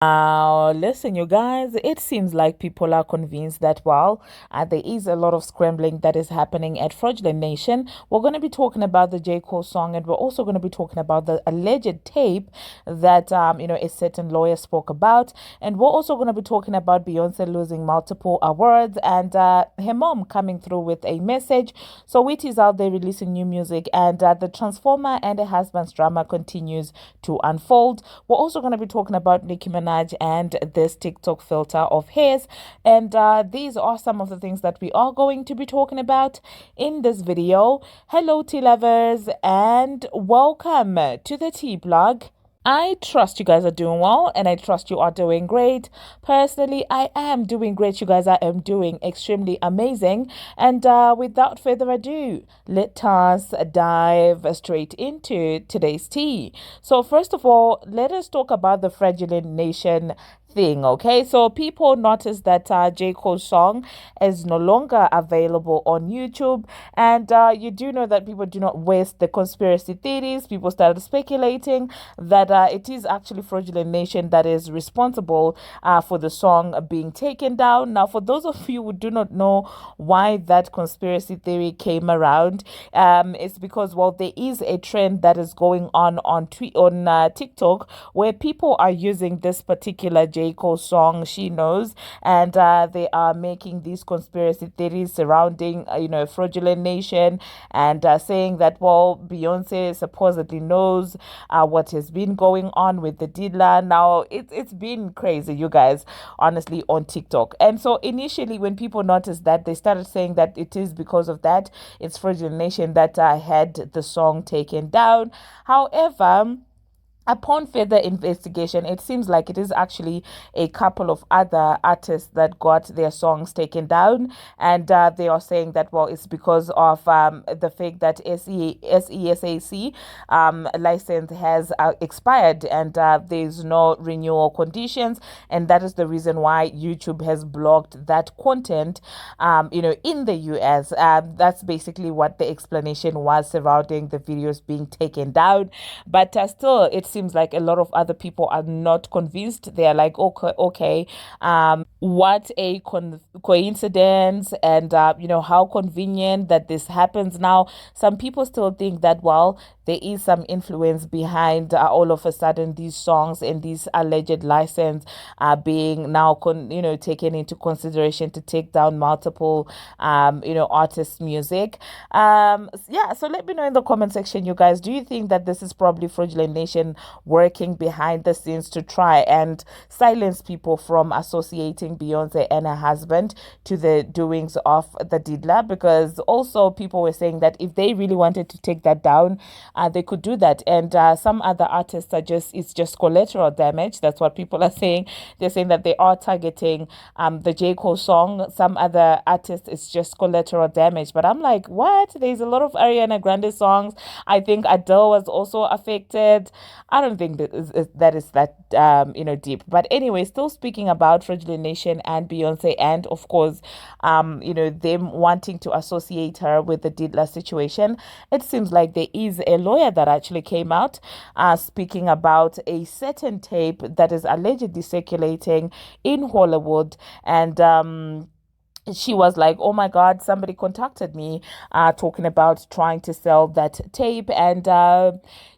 Listen, you guys, it seems like people are convinced that, well, there is a lot of scrambling that is happening at Fraudulent Nation. We're going to be talking about the J. Cole song, and we're also going to be talking about the alleged tape that, a certain lawyer spoke about. And we're also going to be talking about Beyonce losing multiple awards and her mom coming through with a message. So, Saweetie's out there releasing new music, and the Transformer and her husband's drama continues to unfold. We're also going to be talking about Nicki Minaj and this TikTok filter of his. And these are some of the things that we are going to be talking about in this video. Hello, tea lovers, and welcome to the tea blog. I trust you guys are doing well and I trust you are doing great. Personally, I am doing great, you guys. I am doing extremely amazing. And without further ado, let us dive straight into today's tea. So, first of all, let us talk about the Fraudulent Nation thing. Okay, so people noticed that J. Cole's song is no longer available on YouTube, and you do know that people do not waste the conspiracy theories. People started speculating that it is actually Fraudulent Nation that is responsible for the song being taken down. Now, for those of you who do not know why that conspiracy theory came around, it's because, well, there is a trend that is going on TikTok where people are using this particular J. Cole song, She Knows, and they are making these conspiracy theories surrounding, Fraudulent Nation, and saying that, well, Beyonce supposedly knows what has been going on with the dealer. Now, it's been crazy, you guys, honestly, on TikTok. And so initially, when people noticed that, they started saying that it is because of that. It's Fraudulent Nation that had the song taken down. However, upon further investigation, it seems like it is actually a couple of other artists that got their songs taken down, and they are saying that, well, it's because of the fact that SESAC license has expired, and there's no renewal conditions, and that is the reason why YouTube has blocked that content, in the US. That's basically what the explanation was surrounding the videos being taken down, but still, it seems like a lot of other people are not convinced. They are like, okay, what a coincidence, and how convenient that this happens now. Some people still think that, well, there is some influence behind all of a sudden these songs and these alleged license being now taken into consideration to take down multiple artists' music. So let me know in the comment section, you guys, do you think that this is probably Fraudulent Nation working behind the scenes to try and silence people from associating Beyonce and her husband to the doings of the diddler? Because also people were saying that if they really wanted to take that down, they could do that. And some other artists it's just collateral damage. That's what people are saying. They're saying that they are targeting the J. Cole song. Some other artists, it's just collateral damage. But I'm like, what? There's a lot of Ariana Grande songs. I think Adele was also affected. I don't think that is that deep. But anyway, still speaking about Fraudulent Nation and Beyonce, and of course, them wanting to associate her with the Diddler situation. It seems like there is a lawyer that actually came out speaking about a certain tape that is allegedly circulating in Hollywood, and she was like, oh my God, somebody contacted me talking about trying to sell that tape. And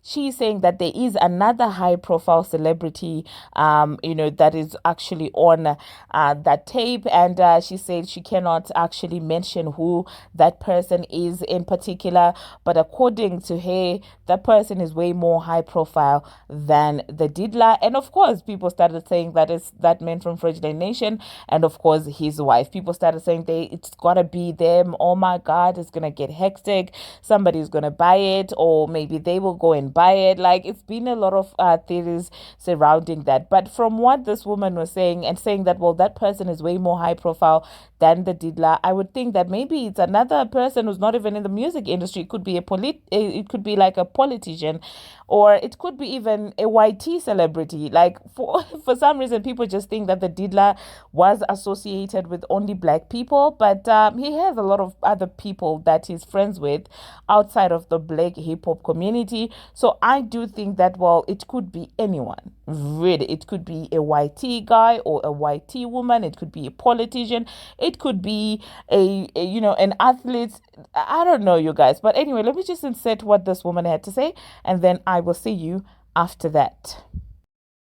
she's saying that there is another high profile celebrity, that is actually on that tape. And she said she cannot actually mention who that person is in particular. But according to her, that person is way more high profile than the diddler. And of course, people started saying that it's that man from Fraudulent Nation, and of course, his wife. People started saying it's gotta be them. Oh my God, it's gonna get hectic. Somebody's gonna buy it, or maybe they will go and buy it. Like, it's been a lot of theories surrounding that. But from what this woman was saying, and saying that, well, that person is way more high profile than the diddler, I would think that maybe it's another person who's not even in the music industry. It could be it could be like a politician, or it could be even a YT celebrity. Like, for some reason, people just think that the diddler was associated with only black people, but he has a lot of other people that he's friends with outside of the black hip hop community. So I do think that, well, it could be anyone, really. It could be a YT guy or a YT woman. It could be a politician. It could be an athlete. I don't know, you guys. But anyway, let me just insert what this woman had to say, and then I will see you after that.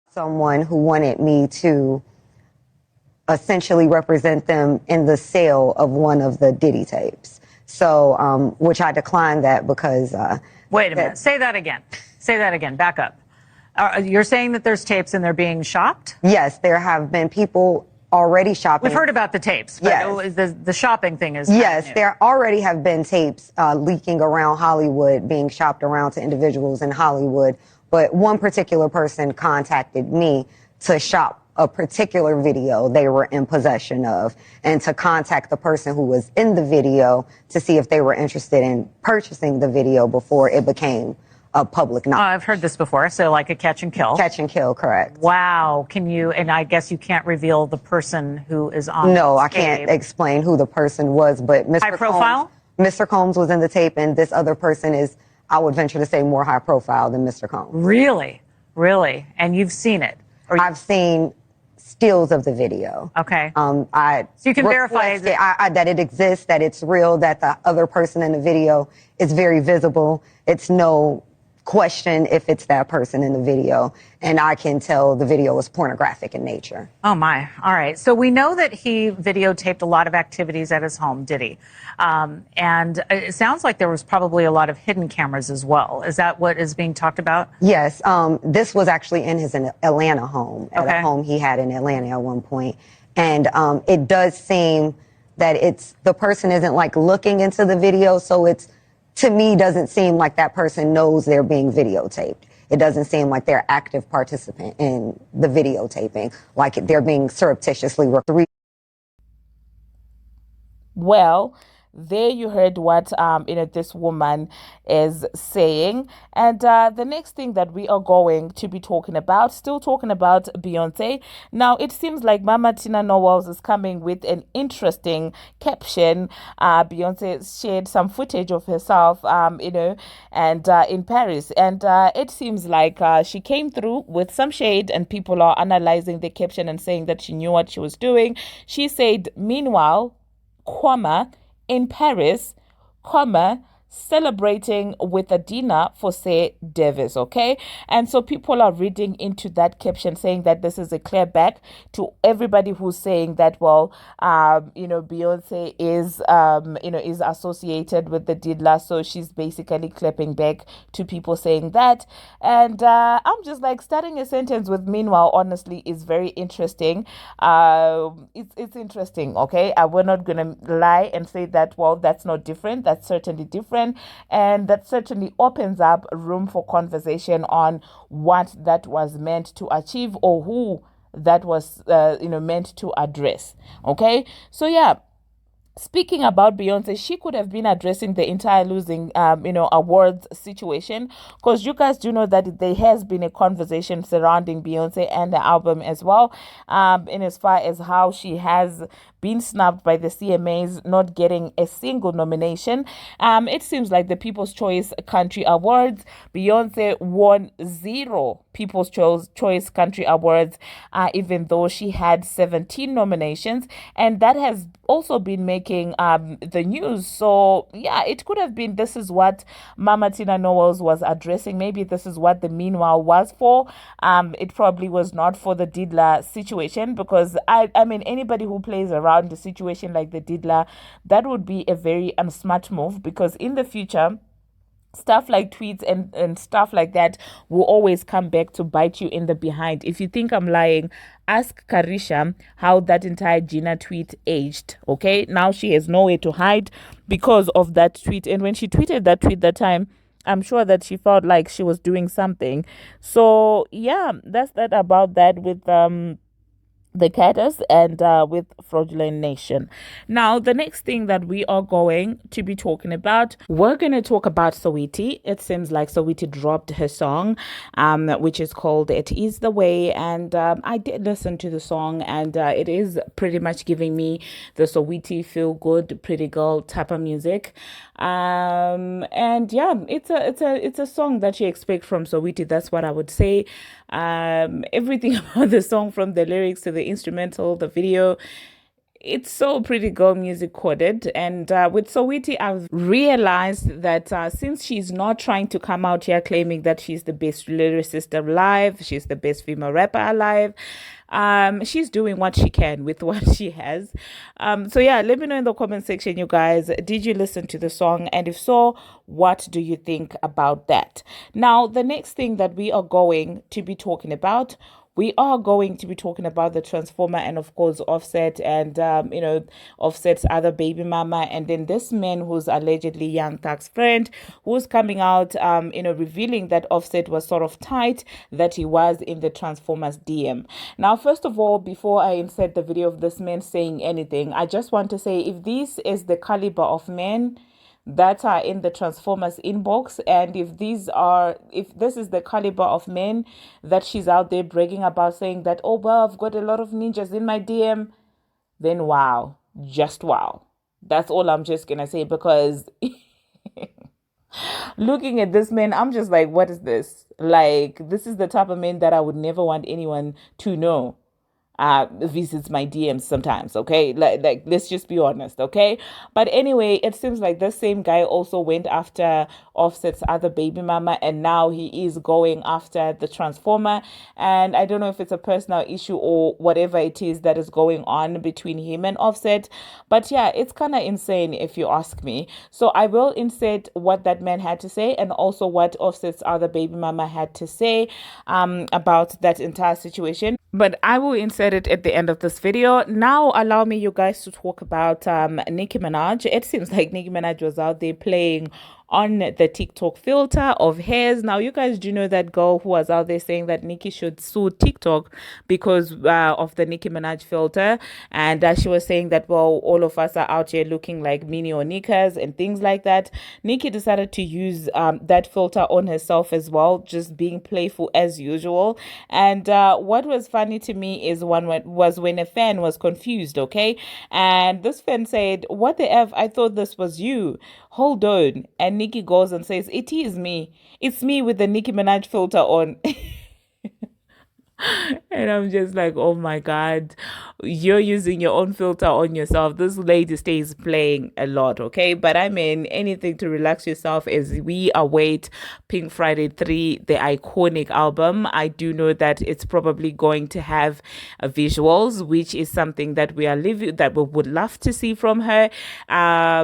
Someone who wanted me to essentially represent them in the sale of one of the Diddy tapes. So, which I declined that because... Wait a minute. Say that again. Say that again. Back up. You're saying that there's tapes and they're being shopped? Yes, there have been people already shopping. We've heard about the tapes, but yes. The shopping thing is yes, there already have been tapes leaking around Hollywood, being shopped around to individuals in Hollywood. But one particular person contacted me to shop a particular video they were in possession of, and to contact the person who was in the video to see if they were interested in purchasing the video before it became a public knowledge. I've heard this before, so like a catch and kill. Catch and kill, correct. Wow. Can you, and I guess you can't reveal the person who is on No, this I can't tape. explain who the person was, but Mr. High profile? Mr. Combs was in the tape, and this other person is, I would venture to say, more high profile than Mr. Combs. Really? Really? And you've seen it? I've seen stills of the video. Okay. So you can verify that it exists, that it's real, that the other person in the video is very visible. It's no question if it's that person in the video, and I can tell the video is pornographic in nature. Oh my. All right. So we know that he videotaped a lot of activities at his home, did he? And it sounds like there was probably a lot of hidden cameras as well. Is that what is being talked about? Yes. This was actually in his Atlanta home, at a home he had in Atlanta at one point. And it does seem that the person isn't like looking into the video, so it's, to me, doesn't seem like that person knows they're being videotaped. It doesn't seem like they're active participant in the videotaping, like they're being surreptitiously. Well, there you heard what this woman is saying. And the next thing that we are going to be talking about, still talking about Beyonce. Now, it seems like Mama Tina Knowles is coming with an interesting caption. Beyonce shared some footage of herself, and in Paris. And it seems like she came through with some shade, and people are analyzing the caption and saying that she knew what she was doing. She said, meanwhile, in Paris, celebrating with a dinner for Say Davis, okay? And so people are reading into that caption saying that this is a clear back to everybody who's saying that, well, Beyonce is associated with the Didla, so she's basically clapping back to people saying that. And I'm just like, starting a sentence with meanwhile, honestly, is very interesting. It's interesting, okay? We're not gonna lie and say that, well, that's not different. That's certainly different. And that certainly opens up room for conversation on what that was meant to achieve, or who that was meant to address. Okay, so yeah, speaking about Beyonce, she could have been addressing the entire losing, awards situation, because you guys do know that there has been a conversation surrounding Beyonce and the album as well, in as far as how she has been snubbed by the CMAs, not getting a single nomination. It seems like the People's Choice Country Awards, Beyonce won 0 People's Choice Country Awards, even though she had 17 nominations, and that has also been making the news. So yeah, it could have been this is what Mama Tina Knowles was addressing. Maybe this is what the meanwhile was for. It probably was not for the Didla situation, because I mean, anybody who plays around the situation like the Didla, that would be a very smart move, because in the future, stuff like tweets and stuff like that will always come back to bite you in the behind. If you think I'm lying, ask Karisha how that entire Gina tweet aged. Okay, now she has nowhere to hide because of that tweet. And when she tweeted that tweet that time, I'm sure that she felt like she was doing something. So yeah, that's that about that with the Caddis and with Fraudulent Nation. Now, the next thing that we are going to be talking about, we're going to talk about Saweetie. It seems like Saweetie dropped her song, which is called It Is the Way. And I did listen to the song, and it is pretty much giving me the Saweetie feel good, pretty girl type of music. And yeah, it's a song that you expect from Saweetie. That's what I would say. Everything about the song, from the lyrics to the instrumental, the video, it's so pretty girl music coded. And with Saweetie, I've realized that since she's not trying to come out here claiming that she's the best lyricist alive, she's the best female rapper alive, she's doing what she can with what she has. So yeah, let me know in the comment section, you guys, did you listen to the song? And if so, what do you think about that? Now, the next thing that we are going to be talking about, we are going to be talking about the Transformer and of course Offset and Offset's other baby mama, and then this man who's allegedly Young Thug's friend, who's coming out revealing that Offset was sort of tight, that he was in the Transformers DM. Now, first of all, before I insert the video of this man saying anything, I just want to say, if this is the caliber of men that are in the Transformers inbox, and if this is the caliber of men that she's out there bragging about, saying that, oh well, I've got a lot of ninjas in my DM, then wow, just wow. That's all I'm just gonna say, because looking at this man, I'm just like, what is this? Like, this is the type of man that I would never want anyone to know visits my DMs sometimes, okay? Like let's just be honest, okay? But anyway, it seems like the same guy also went after Offset's other baby mama, and now he is going after the Transformer. And I don't know if it's a personal issue or whatever it is that is going on between him and Offset, but yeah, it's kind of insane if you ask me. So I will insert what that man had to say, and also what Offset's other baby mama had to say about that entire situation, but I will insert it at the end of this video. Now, allow me, you guys, to talk about Nicki Minaj. It seems like Nicki Minaj was out there playing on the TikTok filter of hers. Now, you guys do know that girl who was out there saying that Nicki should sue TikTok because of the Nicki Minaj filter. And she was saying that, well, all of us are out here looking like mini or Nickas and things like that. Nicki decided to use that filter on herself as well, just being playful as usual. And what was funny to me is when a fan was confused, okay? And this fan said, what the F? I thought this was you. Hold on. And Nicki goes and says, it is me. It's me with the Nicki Minaj filter on. And I'm just like, oh my God, you're using your own filter on yourself. This lady stays playing a lot, okay? But I mean, anything to relax yourself as we await Pink Friday 3, the iconic album. I do know that it's probably going to have visuals, which is something that we would love to see from her.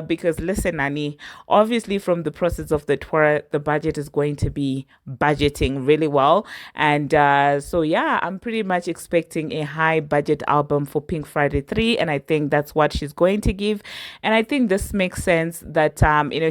Because listen, Nani, obviously from the process of the tour, the budget is going to be budgeting really well. And so yeah, I'm pretty much expecting a high budget album for Pink Friday 3, and I think that's what she's going to give. And I think this makes sense that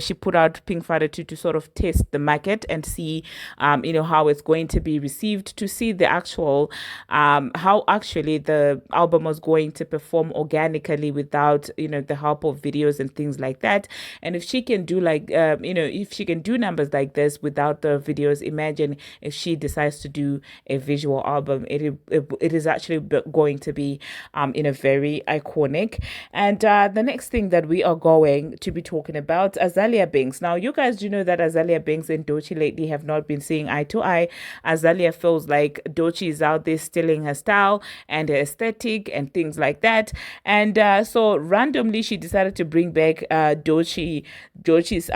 she put out Pink Friday 2 to sort of test the market and see how it's going to be received, to see the actual how actually the album was going to perform organically without the help of videos and things like that. And if she can do if she can do numbers like this without the videos, imagine if she decides to do a visual album. It is actually going to be very iconic. And the next thing that we are going to be talking about, Azealia Banks. Now, you guys do know that Azealia Banks and Doechii lately have not been seeing eye to eye. Azealia feels like Doechii is out there stealing her style and her aesthetic and things like that. And so randomly she decided to bring back Doechii's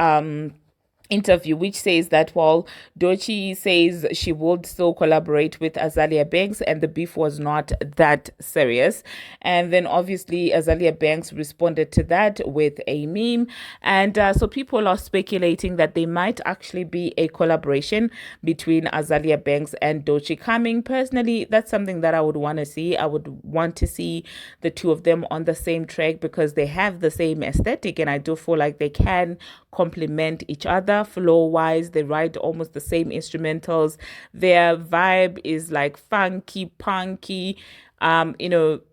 interview, which says that, well, Doechii says she would still collaborate with Azealia Banks and the beef was not that serious. And then obviously Azealia Banks responded to that with a meme, and so people are speculating that there might actually be a collaboration between Azealia Banks and Doechii coming. Personally, that's something that I would want to see. I would want to see the two of them on the same track because they have the same aesthetic, and I do feel like they can complement each other. similar flow-wise. They write almost the same instrumentals. Their vibe is like funky, punky,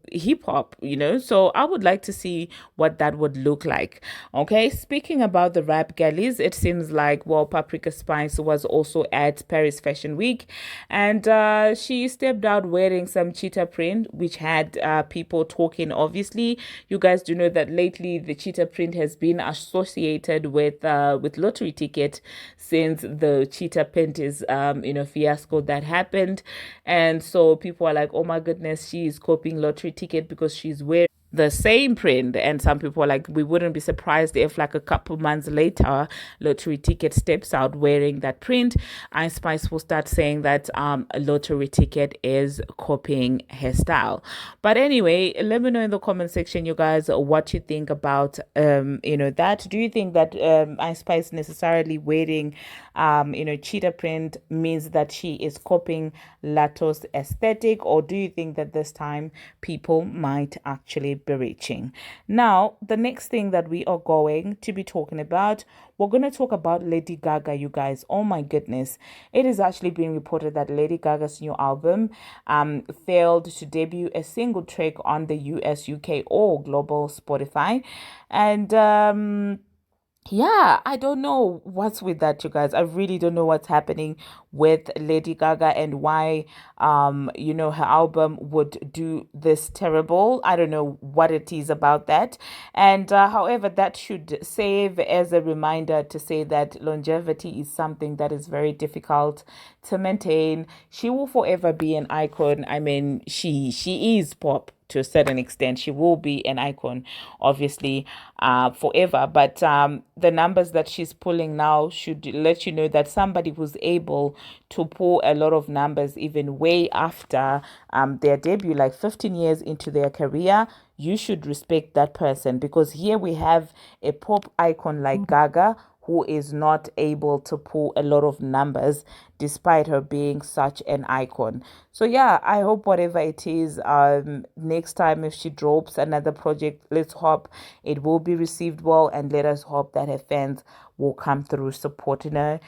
hip hop, so I would like to see what that would look like. Okay, speaking about the rap galleys, it seems like, well, Paprika Spice was also at Paris Fashion Week, and she stepped out wearing some cheetah print, which had people talking. Obviously, you guys do know that lately the cheetah print has been associated with lottery ticket, since the cheetah print is fiasco that happened. And so people are like, oh my goodness, she is copying lottery ticket because she's wearing the same print. And some people are like, we wouldn't be surprised if like a couple months later lottery ticket steps out wearing that print. Ice Spice will start saying that lottery ticket is copying her style. But anyway, let me know in the comment section, you guys, what you think about that. Do you think that Ice Spice necessarily wearing cheetah print means that she is copying Latto's aesthetic, or do you think that this time people might actually be reaching? Now, the next thing that we are going to be talking about, we're going to talk about Lady Gaga, you guys. Oh my goodness. It is actually being reported that Lady Gaga's new album failed to debut a single track on the US, UK, or global Spotify. And yeah, I don't know what's with that, you guys. I really don't know what's happening with Lady Gaga and why, her album would do this terrible. I don't know what it is about that. And however, that should serve as a reminder to say that longevity is something that is very difficult to maintain. She will forever be an icon. I mean, she is pop. To a certain extent, she will be an icon, obviously, forever. But the numbers that she's pulling now should let you know that somebody who's able to pull a lot of numbers even way after their debut, like 15 years into their career, you should respect that person, because here we have a pop icon like Gaga, who is not able to pull a lot of numbers despite her being such an icon. So yeah, I hope whatever it is, next time if she drops another project, let's hope it will be received well, and let us hope that her fans will come through supporting her.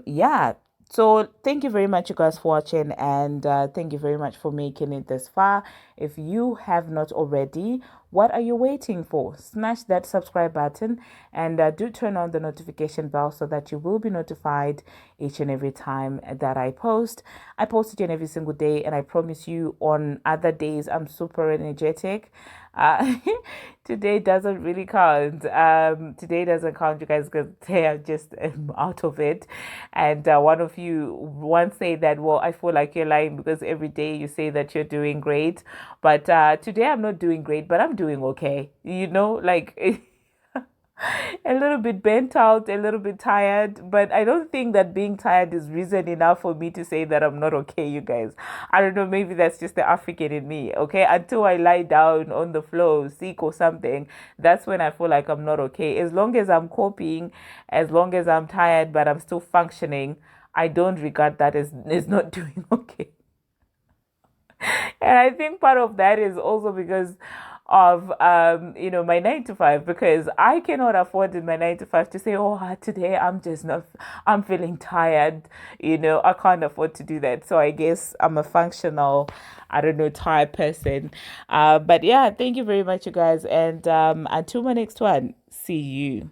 Yeah. So thank you very much, you guys, for watching, and thank you very much for making it this far. If you have not already, what are you waiting for? Smash that subscribe button, and do turn on the notification bell so that you will be notified each and every time that I post. I post each and every single day, and I promise you on other days I'm super energetic. Today doesn't really count. Today doesn't count, you guys, because today I'm just out of it. And one of you once said that, well, I feel like you're lying because every day you say that you're doing great. But today I'm not doing great, but I'm doing okay. Like a little bit bent out, a little bit tired, but I don't think that being tired is reason enough for me to say that I'm not okay, you guys. I don't know, maybe that's just the African in me, okay? Until I lie down on the floor, sick or something, that's when I feel like I'm not okay. As long as I'm coping, as long as I'm tired, but I'm still functioning, I don't regard that as not doing okay. And I think part of that is also because of my 9 to 5, because I cannot afford in my 9 to 5 to say, oh, today I'm feeling tired. I can't afford to do that. So I guess I'm a functional, I don't know, tired person. But yeah, thank you very much, you guys, and until my next one, see you.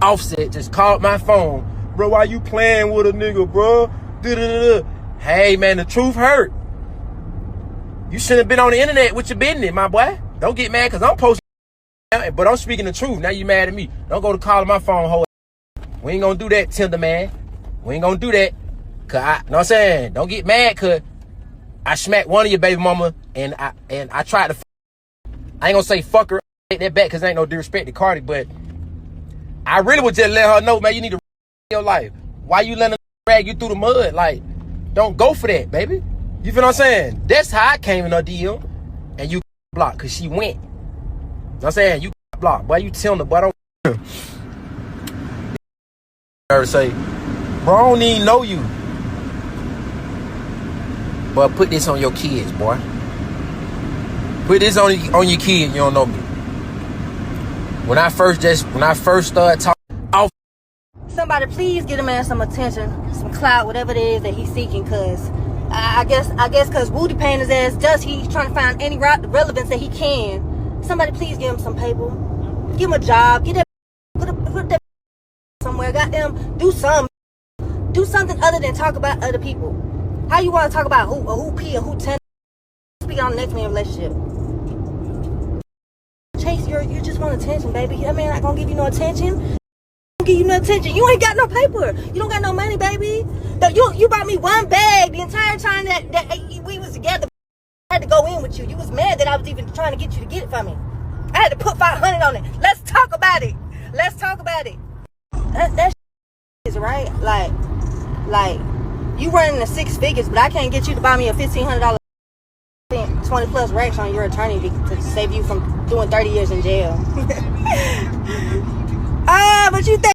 Offset just called my phone. Bro, why you playing with a nigga, bro? Da-da-da-da. Hey, man, the truth hurt. You shouldn't have been on the internet with your business, my boy. Don't get mad because I'm posting, but I'm speaking the truth. Now you mad at me. Don't go to calling my phone, hoe. We ain't gonna do that, Tinder man. We ain't gonna do that. Cause know what I'm saying? Don't get mad cause I smacked one of your baby mama and I tried to I ain't gonna say fuck her, take that back cause ain't no disrespect to Cardi, but I really would just let her know, man, you need to your life. Why you letting her drag you through the mud? Like, don't go for that, baby. You feel what I'm saying? That's how I came in her DM. And you blocked because she went. You know what I'm saying? You blocked. Boy, you telling her, boy, don't her say, bro, I don't even know you. But put this on your kids, boy. Put this on your kid, you don't know me. When I first started talking off Somebody please get a man some attention, some clout, whatever it is that he's seeking, because I guess because Woody paying his ass dust, he's trying to find any relevance that he can. Somebody please give him some paper. Give him a job. Get that, put that somewhere. Goddamn, do something. Do something other than talk about other people. How you want to talk about who pee or who 10? Speak on the next man relationship. Chase, you just want attention, baby. That man not gonna give you no attention. Give you no attention. You ain't got no paper. You don't got no money, baby. You bought me one bag the entire time that we was together. I had to go in with you. You was mad that I was even trying to get you to get it for me. I had to put 500 on it. Let's talk about it. Let's talk about it. That is right. Like you running the 6 figures, but I can't get you to buy me a $1,500 20 plus racks on your attorney to save you from doing 30 years in jail. But you think